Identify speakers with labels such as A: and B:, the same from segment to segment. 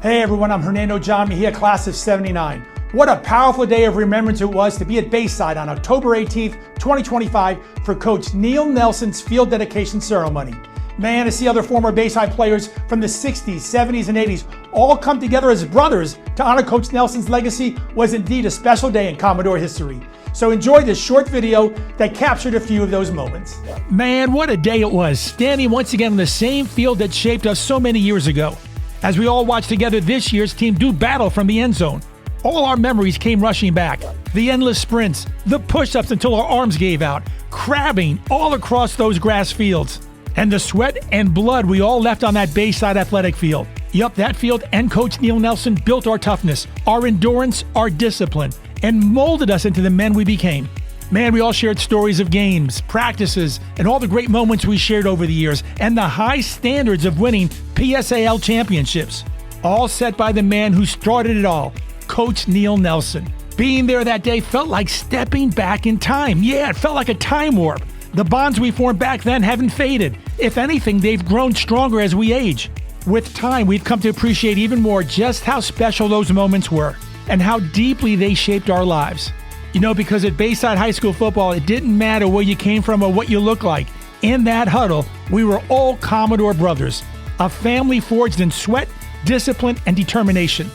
A: Hey everyone, I'm Hernando Jami here, class of 79. What a powerful day of remembrance it was to be at Bayside on October 18th, 2025 for Coach Neal Nelson's field dedication ceremony. Man, to see other former Bayside players from the 60s, 70s, and 80s all come together as brothers to honor Coach Nelson's legacy was indeed a special day in Commodore history. So enjoy this short video that captured a few of those moments.
B: Man, what a day it was, standing once again on the same field that shaped us so many years ago. As we all watched together this year's team do battle from the end zone. All our memories came rushing back. The endless sprints, the push-ups until our arms gave out, crabbing all across those grass fields. And the sweat and blood we all left on that Bayside athletic field. Yup, that field and Coach Neal Nelson built our toughness, our endurance, our discipline, and molded us into the men we became. Man, we all shared stories of games, practices, and all the great moments we shared over the years, and the high standards of winning PSAL championships. All set by the man who started it all, Coach Neal Nelson. Being there that day felt like stepping back in time. Yeah, it felt like a time warp. The bonds we formed back then haven't faded. If anything, they've grown stronger as we age. With time, we've come to appreciate even more just how special those moments were and how deeply they shaped our lives. You know, because at Bayside High School football, it didn't matter where you came from or what you looked like. In that huddle, we were all Commodore brothers, a family forged in sweat, discipline, and determination.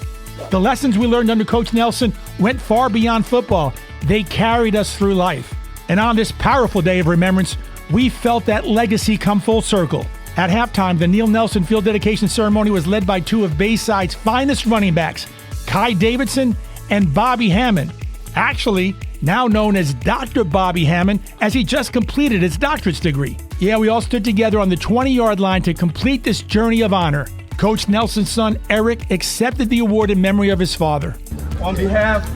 B: The lessons we learned under Coach Nelson went far beyond football. They carried us through life. And on this powerful day of remembrance, we felt that legacy come full circle. At halftime, the Neal Nelson field dedication ceremony was led by two of Bayside's finest running backs, Chy Davidson and Bobby Hammond. Actually, now known as Dr. Bobby Hammond, as he just completed his doctorate's degree. Yeah, we all stood together on the 20-yard line to complete this journey of honor. Coach Nelson's son, Eric, accepted the award in memory of his father.
C: On behalf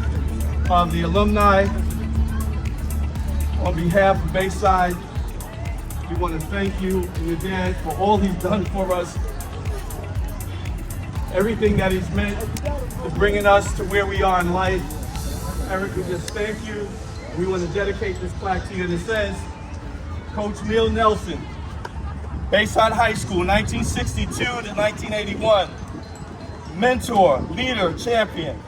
C: of the alumni, on behalf of Bayside, we want to thank you and your dad for all he's done for us. Everything that he's meant to bringing us to where we are in life. Eric, we just thank you. We want to dedicate this plaque to you that says, Coach Neal Nelson, Bayside High School, 1962 to 1981. Mentor, leader, champion.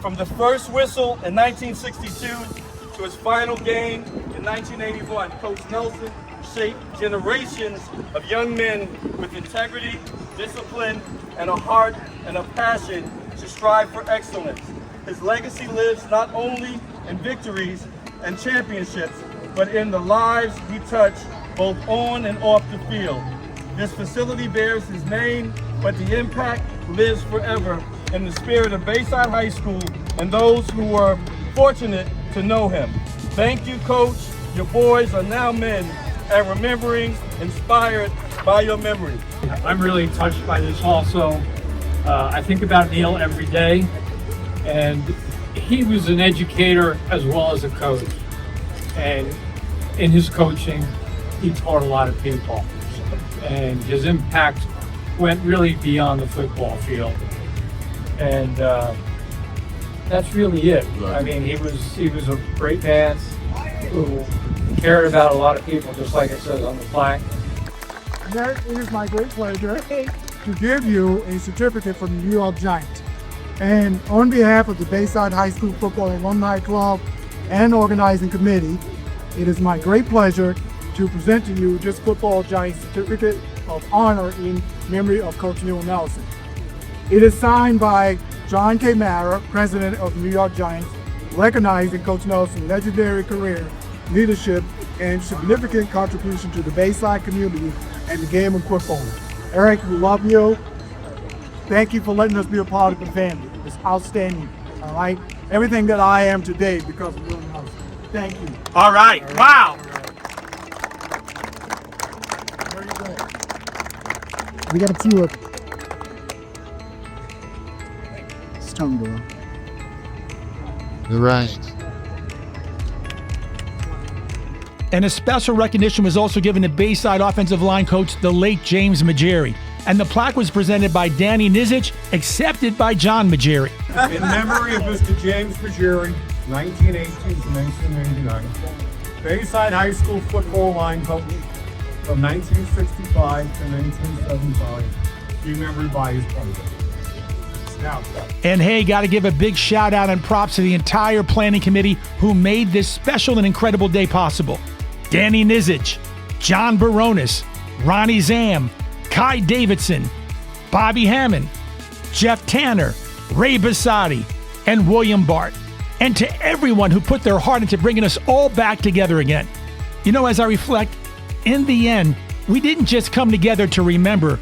C: From the first whistle in 1962 to his final game in 1981, Coach Nelson shaped generations of young men with integrity, discipline, and a heart and a passion to strive for excellence. His legacy lives not only in victories and championships, but in the lives he touched both on and off the field. This facility bears his name, but the impact lives forever in the spirit of Bayside High School and those who were fortunate to know him. Thank you, Coach. Your boys are now men and remembering, inspired by your memory.
D: I'm really touched by this also. I think about Neal every day, and he was an educator as well as a coach. And in his coaching, he taught a lot of people. And his impact went really beyond the football field. And that's really it. I mean, he was a great man who cared about a lot of people, just like it says on the plaque.
E: It is my great pleasure to give you a certificate from the New York Giants. And on behalf of the Bayside High School Football Alumni Club and Organizing Committee, it is my great pleasure to present to you this Football Giants Certificate of Honor in memory of Coach Neal Nelson. It is signed by John K. Mara, President of the New York Giants, recognizing Coach Nelson's legendary career, leadership, and significant contribution to the Bayside community and the game of football. Eric, we love you. Thank you for letting us be a part of the family. It's outstanding, all right? Everything that I am today because of Neal Nelson. Thank you.
B: All right, wow.
E: Very good. We got a few of Stoneborough.
F: Right.
B: And a special recognition was also given to Bayside offensive line coach, the late James Mageri. And the plaque was presented by Danny Nizich, accepted by John Mageri.
C: In memory of Mr. James Mageri, 1918 to 1989, Bayside High School football line coach from 1965 to 1975, remembered by his brother.
B: And hey, got to give a big shout out and props to the entire planning committee who made this special and incredible day possible. Danny Nizich, John Baronis, Ronnie Zahm, Chy Davidson, Bobby Hammond, Jeff Tanner, Ray Bossotti, and William Bart. And to everyone who put their heart into bringing us all back together again. You know, as I reflect, in the end, we didn't just come together to remember.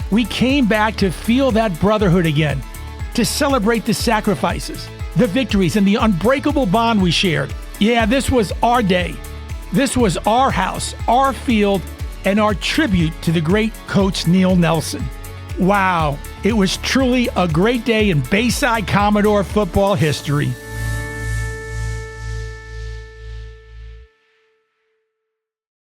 B: We came back to feel that brotherhood again, to celebrate the sacrifices, the victories, and the unbreakable bond we shared. Yeah, this was our day. This was our house, our field, and our tribute to the great Coach Neal Nelson. Wow, it was truly a great day in Bayside Commodore football history.